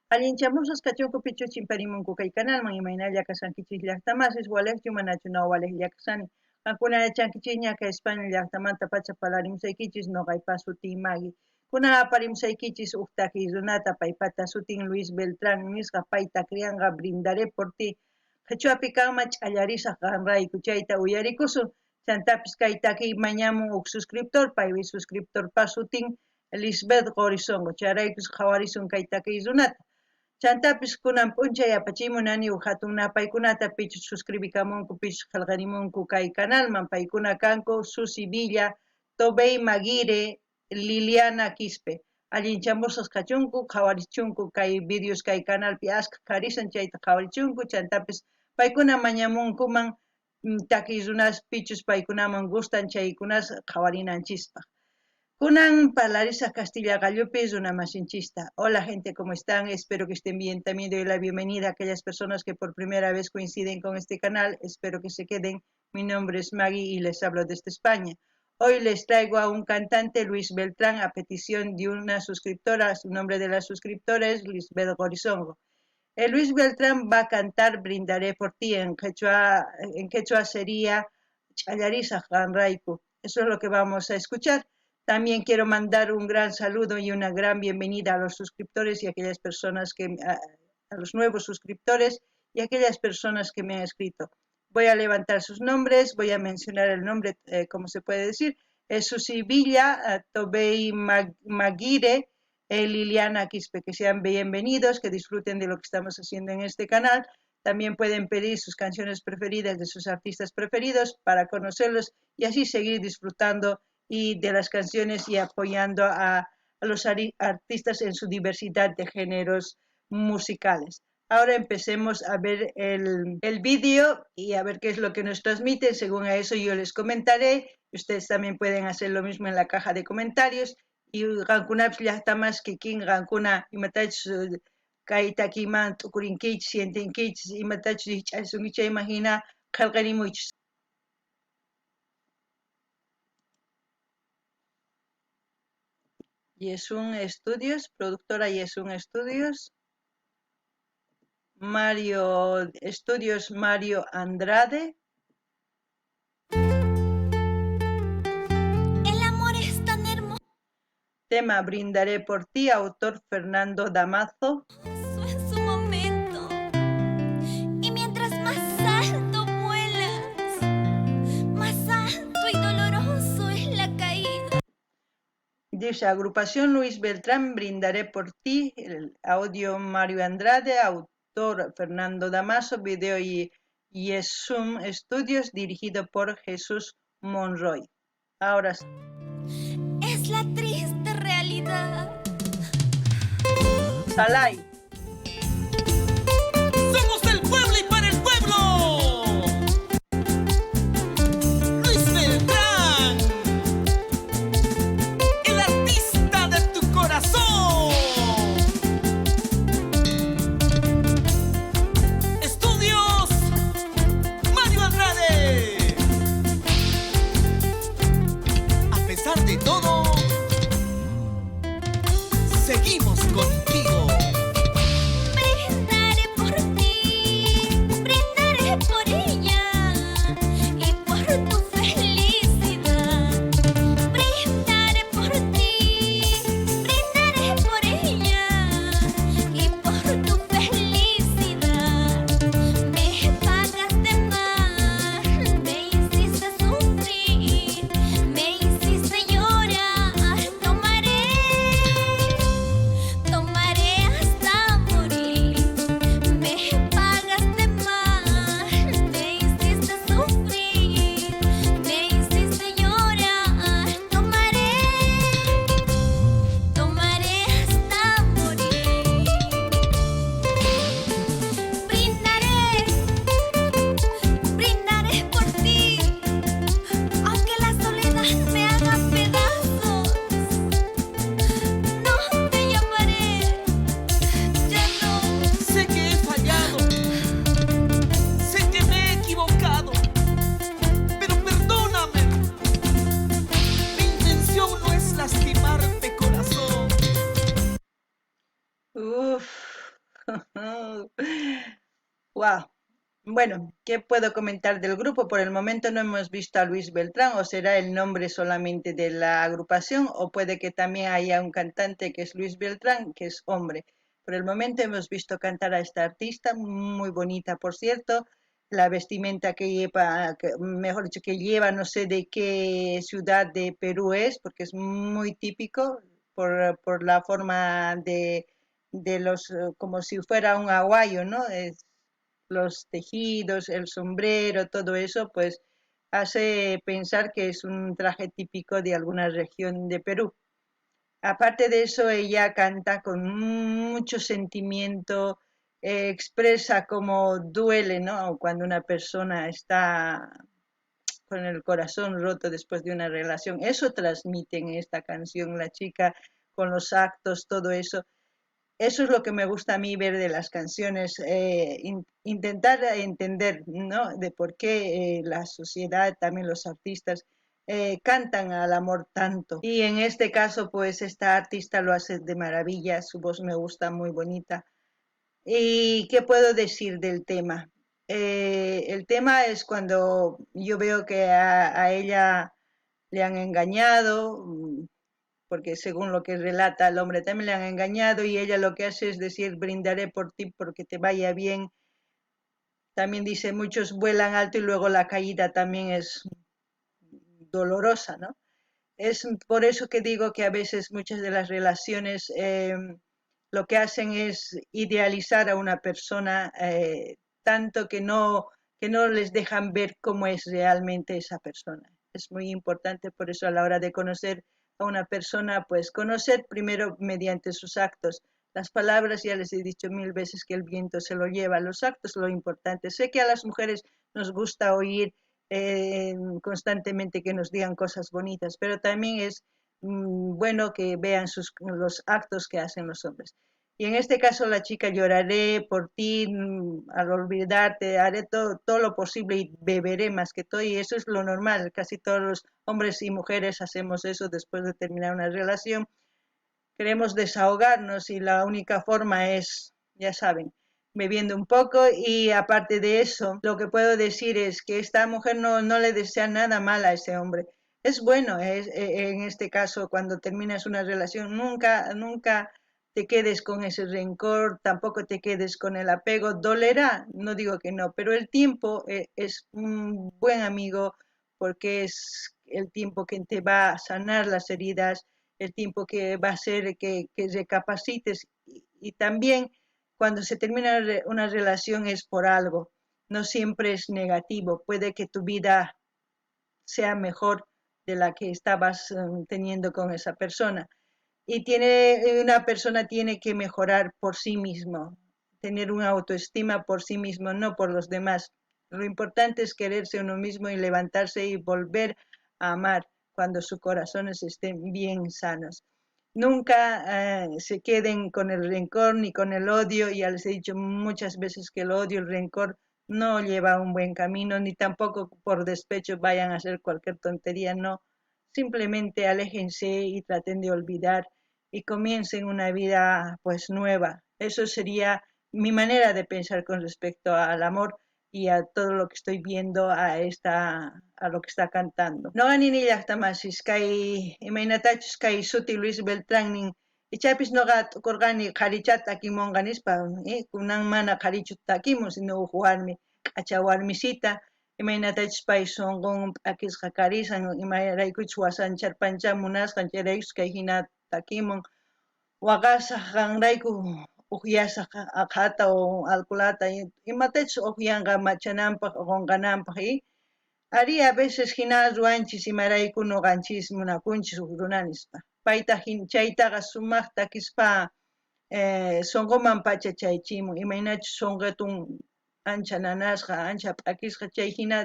Allinchamusas kachunku pichuchin parimunku kay canalman imaynalla kasankichis llaqtamasis walaqchu manachu no walaqlla kasani. Kankuna yachankichis ña kay España llaqtamanta pacha palarimsaykichis noqaypas sutin Magui. Kuna aparimsaykichis uk takiy runata paypata sutin Luis Beltrán nisqa payta krianqa brindaré por ti. Qhichwapi kanma ch'allarisaq kanrayku chayta uyarikusun. Chantapis kay takiy mañamun uk suscriptor paywi suscriptor pa sutin Lisbeth Gorizongo charaykus qhawarisun kay takiy runata. Chantapis kunan p'unchay apachimunani hatun napaykunata pichu suscribikamunku pichu qillqarimunku kay canalman paykuna kanku Susi Villa, Tobey Maguire, Liliana Quispe. Allinchamusaq kachunku qhawarichunku kay videos kay canalpi asqa karisan chayta qhawarichunku chantapis paykuna mañamunkuman takiy runas pichus paykunaman gustan chaykunas qhawarinanchispaq. Kunan Palarisa Castilla Gallupis, una masinchista. Hola gente, ¿cómo están? Espero que estén bien. También doy la bienvenida a aquellas personas que por primera vez coinciden con este canal. Espero que se queden. Mi nombre es Maggie y les hablo desde España. Hoy les traigo a un cantante, Luis Beltrán, a petición de una suscriptora. Su nombre de la suscriptora es Lisbeth Gorizongo. Luis Beltrán va a cantar Brindaré por ti. En quechua sería Ch'allarisa Ganraiku. Eso es lo que vamos a escuchar. También quiero mandar un gran saludo y una gran bienvenida a los suscriptores y a aquellas personas a los nuevos suscriptores y a aquellas personas que me han escrito. Voy a levantar sus nombres, voy a mencionar el nombre, como se puede decir, Susi Villa, Tobey Maguire, Liliana Quispe, que sean bienvenidos, que disfruten de lo que estamos haciendo en este canal. También pueden pedir sus canciones preferidas de sus artistas preferidos para conocerlos y así seguir disfrutando y de las canciones y apoyando a los artistas en su diversidad de géneros musicales. Ahora empecemos a ver el vídeo y a ver qué es lo que nos transmiten. Según a eso yo les comentaré. Ustedes también pueden hacer lo mismo en la caja de comentarios. Y Rancuna más que King Rancuna y Matach Kaita Kiman Tukurin sienten Kich y Matach Sungicha imagina Kalganimuch. Yesun Estudios, productora Yesun Estudios, Mario Estudios Mario Andrade. El amor es tan hermoso. Tema Brindaré por ti, autor Fernando Damaso. En su momento. Y mientras más alto vuelas, más alto y doloroso es la caída. Dice agrupación Luis Beltrán, Brindaré por ti, el audio Mario Andrade, autor Fernando Damaso, video y Yesum Estudios, dirigido por Jesús Monroy. Ahora sí. Es la triste realidad. Salai. Somos del pueblo y para el pueblo. Luis Beltrán, el artista de tu corazón. Estudios Mario Andrade. A pesar de todo, seguimos contigo. Wow. Bueno, ¿qué puedo comentar del grupo? Por el momento no hemos visto a Luis Beltrán, o será el nombre solamente de la agrupación, o puede que también haya un cantante que es Luis Beltrán, que es hombre. Por el momento hemos visto cantar a esta artista, muy bonita, por cierto. La vestimenta que lleva, mejor dicho, que lleva, no sé de qué ciudad de Perú es, porque es muy típico por la forma de los, como si fuera un aguayo, ¿no? Los tejidos, el sombrero, todo eso, pues hace pensar que es un traje típico de alguna región de Perú. Aparte de eso, ella canta con mucho sentimiento, expresa cómo duele, ¿no? Cuando una persona está con el corazón roto después de una relación. Eso transmite en esta canción la chica con los actos, todo eso. Eso es lo que me gusta a mí ver de las canciones, intentar entender, ¿no? De por qué la sociedad, también los artistas, cantan al amor tanto. Y en este caso, pues esta artista lo hace de maravilla, su voz me gusta muy bonita. ¿Y qué puedo decir del tema? El tema es cuando yo veo que a ella le han engañado, porque según lo que relata el hombre también le han engañado y ella lo que hace es decir, brindaré por ti porque te vaya bien. También dice, muchos vuelan alto y luego la caída también es dolorosa, ¿no? Es por eso que digo que a veces muchas de las relaciones lo que hacen es idealizar a una persona tanto que no les dejan ver cómo es realmente esa persona. Es muy importante por eso a la hora de conocer a una persona, pues conocer primero mediante sus actos. Las palabras, ya les he dicho mil veces que el viento se lo lleva, los actos lo importante. Sé que a las mujeres nos gusta oír constantemente que nos digan cosas bonitas, pero también es bueno que vean los actos que hacen los hombres. Y en este caso la chica lloraré por ti, al olvidarte, haré todo lo posible y beberé más que todo, y eso es lo normal, casi todos los hombres y mujeres hacemos eso después de terminar una relación, queremos desahogarnos y la única forma es, ya saben, bebiendo un poco y aparte de eso, lo que puedo decir es que esta mujer no le desea nada mal a ese hombre. Es bueno, en este caso, cuando terminas una relación, nunca te quedes con ese rencor, tampoco te quedes con el apego. Dolerá, no digo que no, pero el tiempo es un buen amigo porque es el tiempo que te va a sanar las heridas, el tiempo que va a hacer que recapacites y también cuando se termina una relación es por algo, no siempre es negativo, puede que tu vida sea mejor de la que estabas teniendo con esa persona. Y una persona tiene que mejorar por sí mismo, tener una autoestima por sí mismo, no por los demás. Lo importante es quererse uno mismo y levantarse y volver a amar cuando sus corazones estén bien sanos. Nunca se queden con el rencor ni con el odio. Ya les he dicho muchas veces que el odio, el rencor no lleva a un buen camino, ni tampoco por despecho vayan a hacer cualquier tontería, no. Simplemente aléjense y traten de olvidar y comiencen una vida pues nueva. Eso sería mi manera de pensar con respecto al amor y a todo lo que estoy viendo a lo que está cantando. No ganini llaqtamasis kay imaynatachus kay suti Luis Beltrán nin ichapis noqa tukurqani qharichata takimunqanispa kunan mana qharichu takimun sino huk warmi q'acha warmisita imaynatachus pay sunqun p'akisqa karisan imaraykuchus wasan charpancha munasqan chayraykus kay hina takimun waqasaq qanrayku uqllasaq aqhata o alculata imatachus uqllanqa machananpaq qunqananpaq ari a veces hina ruanchis imarayku nuqanchis munakunchis huk runa nispa payta chaytaqa sumaq takispa sunquman pacha chaychimun imaynachus sunqutun ancha nanasqa ancha p'akisqa chay hina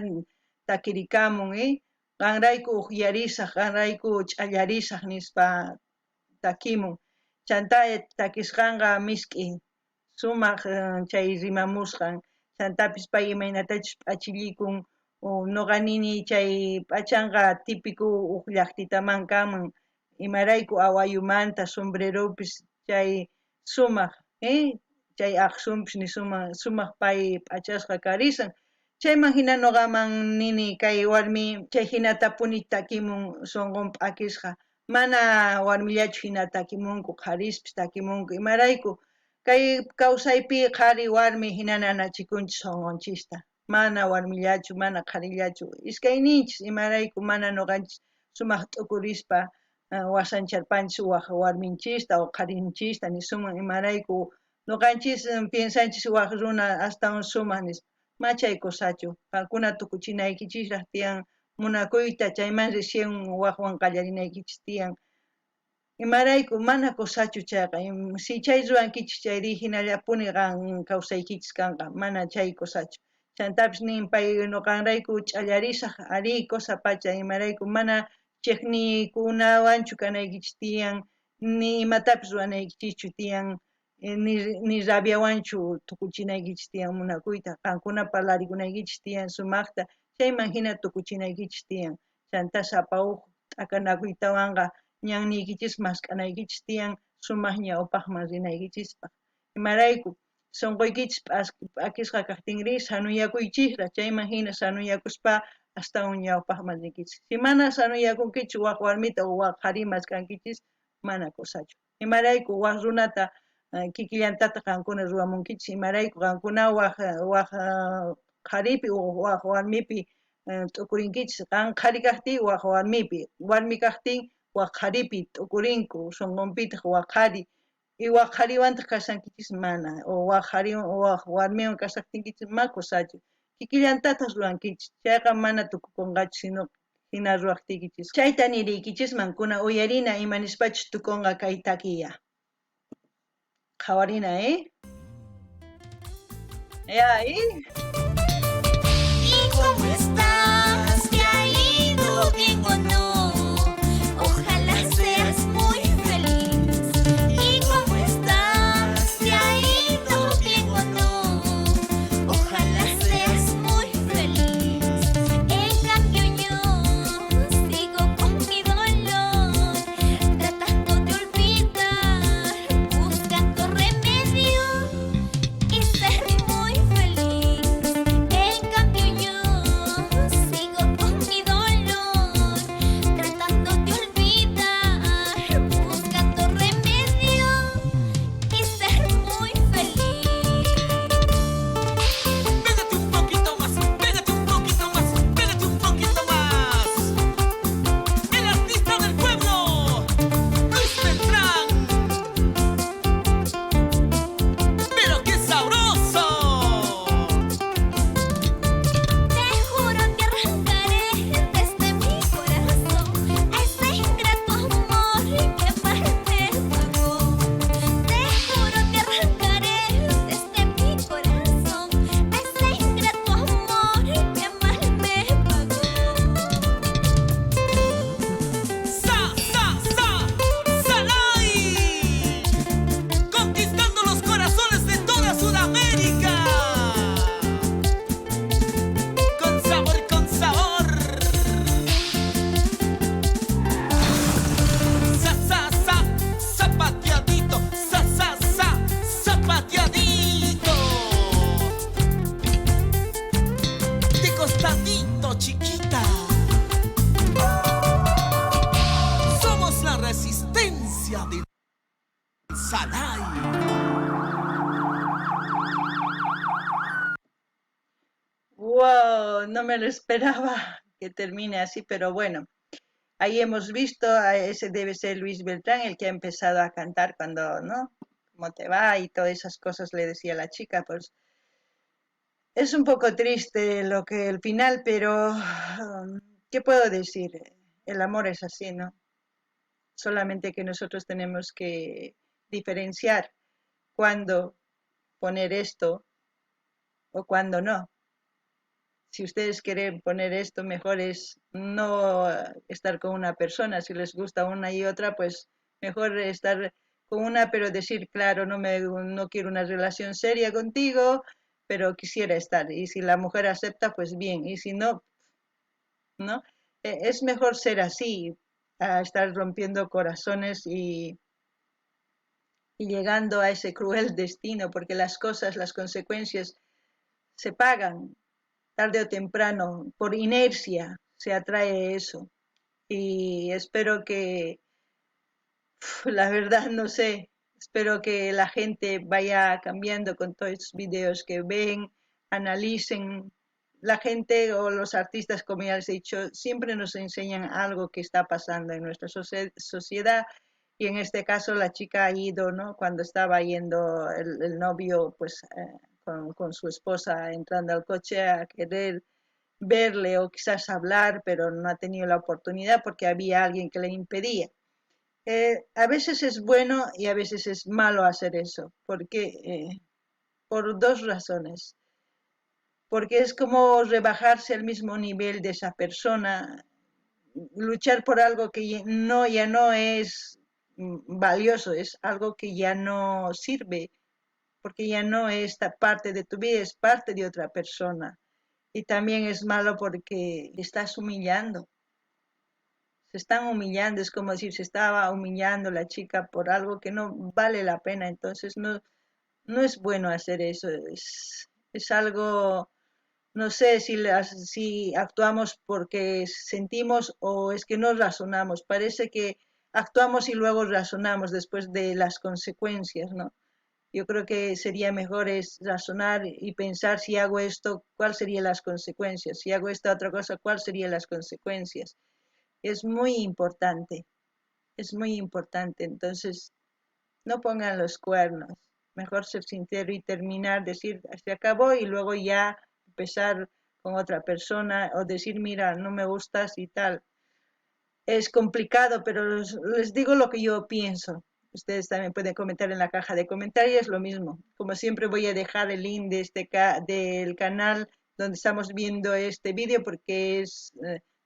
takirikamun qanrayku uqllarisaq qanrayku ch'allarisaq nispa takimun chanta takisqanqa misk'i sumaq chay rimamusqan chantapis pay imaynatachus p'achillikun noqa nini chay p'achanqa típico huk llaqtitaman kanman imarayku awayumanta sombreropis chay sumaq chay aqsunpish ni sumaq pay p'achasqa karisan. Chayman hina nuqaman nini kay warmi chay hinata puni takimun sunqun p'akisqa mana warmillachu hina takimunku qharispish takimunku imarayku kay kawsaypi qhari warmi hina nanachikunchis sunqunchista mana warmillachu mana qharillachu iskayninchis imarayku mana nuqanchis sumaq t'ukurispa wasancharpanchis waq warminchista o qharinchista nisumun imarayku nuqanchis piensanchis waq runa astawan sumaq nispa machay kusachu qankuna tukuchinaykichisraq tiyan munakuyta chayman recién waqwan qallarinaykichis tiyan imarayku mana kusachu chayqa si chay rurankichis chayri hinallapuni qan kawsaykichis kanqa mana chay kusachu chaytapish nin pay nuqanrayku ch'allarisaq ari kusa pacha imarayku mana chiqniykunawanchu kanaykichis tiyan ni imatapish ruranaykichischu tiyan ni rabiawanchu tukuchinaykichis tiyan munakuyta qankuna parlarikunaykichis tiyan sumaqta chayman hina tukuchinaykichis tiyan chanta sapa huk t'akanakuytawanqa ñanniykichis mask'anaykichis tiyan sumaq ñawpaqman rinaykichispa imarayku sunquykichis p'akisqa kaqtinri sanuyakuychisra chayman hina sanuyakuspa astawan ñawpaqman rinkichis si mana sanuyakunkichis waq warmita o waq qhari maskankichis mana kusachu imarayku waq runata kikillantata qankuna ruramunkichis imarayku qankuna waq qharipi o waq warmipi t'ukurinkichis qan qhari kaqtin waq warmipi warmi kaqtin waq qharipi t'ukurinku sunqunpitaq waq qhari y waq qhariwantaq kasankichis mana o waq warmiwan kasaptinkichis ma kusachu kikillantatas rurankichis chayqa mana tukukunqachu sino hina ruraptikichis chayta niriykichisman kuna uyarina imanispachu tukunqa kay takiya qhawarina ya ¿Y cómo estás? ¿Te ha ido bien o no? Ojalá seas muy feliz. ¿Y cómo estás? ¿Te ha ido bien o no? Ojalá seas muy feliz. En cambio yo sigo con mi dolor, tratando de olvidar, buscando remedio y ser muy feliz. En cambio yo sigo con mi dolor, tratando de olvidar, buscando remedio y ser muy feliz. Pégate un poquito más, pégate un poquito más, pégate un poquito más. El artista del pueblo, Luis Beltrán. Pero qué sabroso. Te juro que arrancaré desde mi corazón a ese ingrato amor que mal me pagó. Te juro que arrancaré desde mi corazón a ese ingrato amor que mal me pagó. Salai. Conquistando los corazones de toda Sudamérica. Con sabor, con sabor. Zapateadito. Zapateadito. De costadito, chiquita. Somos la resistencia del Salai. wow no me lo esperaba que termine así pero bueno ahí hemos visto ese debe ser Luis Beltrán el que ha empezado a cantar cuando no cómo te va y todas esas cosas le decía la chica pues es un poco triste lo que el final pero ¿qué puedo decir? El amor es así, ¿no? Solamente que nosotros tenemos que diferenciar cuándo poner esto o cuándo no. Si ustedes quieren poner esto, mejor es no estar con una persona. Si les gusta una y otra, pues mejor estar con una, pero decir, claro, no quiero una relación seria contigo, pero quisiera estar. Y si la mujer acepta, pues bien. Y si no, ¿no? Es mejor ser así, a estar rompiendo corazones y y llegando a ese cruel destino, porque las cosas, las consecuencias se pagan tarde o temprano, por inercia se atrae eso. Y espero que, la verdad no sé, espero que la gente vaya cambiando con todos estos videos que ven, analicen. La gente o los artistas, como ya les he dicho, siempre nos enseñan algo que está pasando en nuestra sociedad, y en este caso la chica ha ido, ¿no? Cuando estaba yendo el novio, pues con su esposa entrando al coche a querer verle o quizás hablar, pero no ha tenido la oportunidad porque había alguien que le impedía. A veces es bueno y a veces es malo hacer eso, porque por dos razones. Porque es como rebajarse al mismo nivel de esa persona, luchar por algo que ya no es valioso, es algo que ya no sirve, porque ya no es parte de tu vida, es parte de otra persona. Y también es malo porque te estás humillando, se están humillando, es como decir, se estaba humillando la chica por algo que no vale la pena, entonces no es bueno hacer eso, es algo, no sé si actuamos porque sentimos o es que no razonamos, parece que actuamos y luego razonamos después de las consecuencias, ¿no? Yo creo que sería mejor es razonar y pensar si hago esto, cuáles serían las consecuencias, si hago esta otra cosa, cuáles serían las consecuencias. Es muy importante, es muy importante. Entonces, no pongan los cuernos. Mejor ser sincero y terminar, decir, se acabó y luego ya empezar con otra persona o decir, mira, no me gustas y tal. Es complicado, pero les digo lo que yo pienso. Ustedes también pueden comentar en la caja de comentarios lo mismo. Como siempre voy a dejar el link de del canal donde estamos viendo este vídeo porque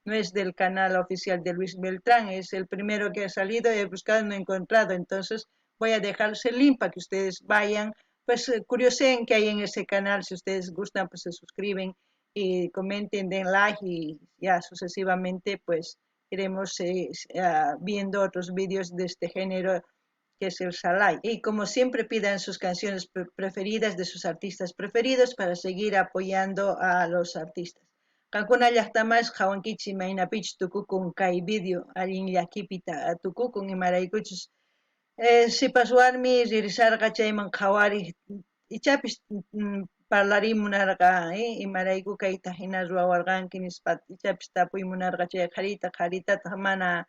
no es del canal oficial de Luis Beltrán, es el primero que ha salido, he buscado y no he encontrado. Entonces voy a dejarles el link para que ustedes vayan, pues curioseen qué hay en ese canal. Si ustedes gustan, pues se suscriben y comenten, den like y ya sucesivamente, pues iremos viendo otros vídeos de este género que es el Shalai. Y como siempre pidan sus canciones preferidas de sus artistas preferidos para seguir apoyando a los artistas. Kankuna llaqtamas hawankichi maynapich tukukun kay video allin llakipita tukukun imaraykuchus sipas warmi ririsarqa chayman qhawariq ichapis parlarimunarqa imarayku kayta hina ruwawarqanki nispa ichapis tapuymunarqa chay qharitataq mana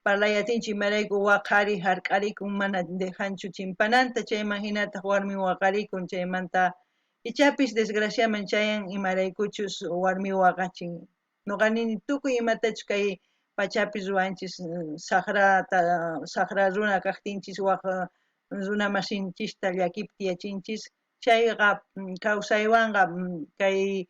parlayatinchik imarayku waqhariy hark'arikun mana dejanchu chimpananta chayman hinataq warmi waqarikun chaymanta ichapis desgraciaman chayan imaraykuchus warmi waqachin nuqanini tukuy imatachus kay pachapis ruwanchis saqra runa kaqtinchis waq runa masinchista llakipta tiyachinchis chayqa kawsaywanqa kay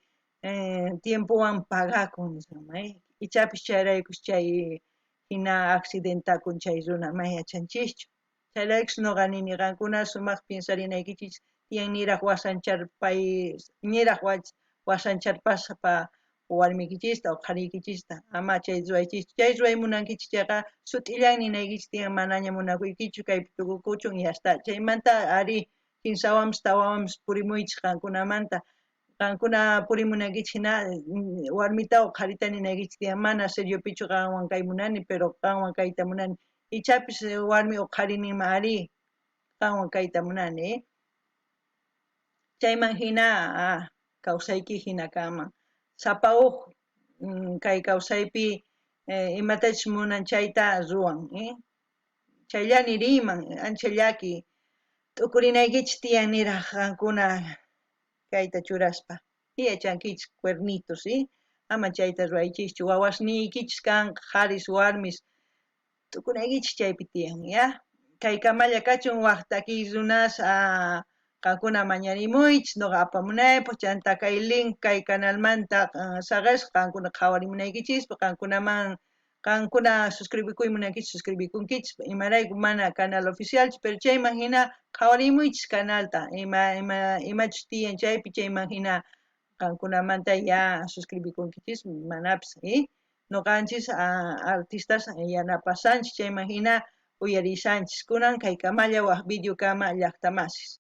tiempowan pagakun nisqman ichapis chayraykus chay hina accidentakun chay runa may yachanchischu chayraykus nuqa nini qankuna sumaq piensarinaykichis tiyan niraq wasancharpay niraq wasancharpaspa warmikichista o qharikichista ama chay ruwaychis chay ruwaymunankichis chayqa sut'illan ninaykichis tiyan manaña munakuykichu kaypi tukukuchun y hasta chaymanta ari kinsawamas tawawamas purimuychis qankunamanta qankuna purimunaykichis hina warmita o qharita ninaykichis tiyan mana seriopichu qanwan kay munani pero qanwan kayta munani ichapis warmi o qharininman ari qanwan kayta munani chayman hina kawsayki hina kanman sapa huk kay kawsaypi imatachus munan chayta ruwan chayllani riman ancha llaki t'ukurinaykichis tiyan niraq qankuna kayta churaspa yachankichis cuernitos ama chayta ruwaychischu wawasniykichis kan qaris warmis t'ukunaykichis chaypi tiyan kay kamalla kachun waqtaki runas qankuna mañarimuychis nuqa apamunaypaq chanta kay link kay canalmanta saqasqa qankuna qhawarimunaykichispa qankuna suscribikuymunaykichis suscribikunkichis imarayku mana canal oficialchis pero chayman hina qhawarimuychis canalta imachus tiyan chaypi chayman hina qankunamanta ya suscribikunkichis manapis nuqanchis artistas yanapasanchis chayman hina uyarishanchis kunan kay kamalla waq videokama llaqtamasis.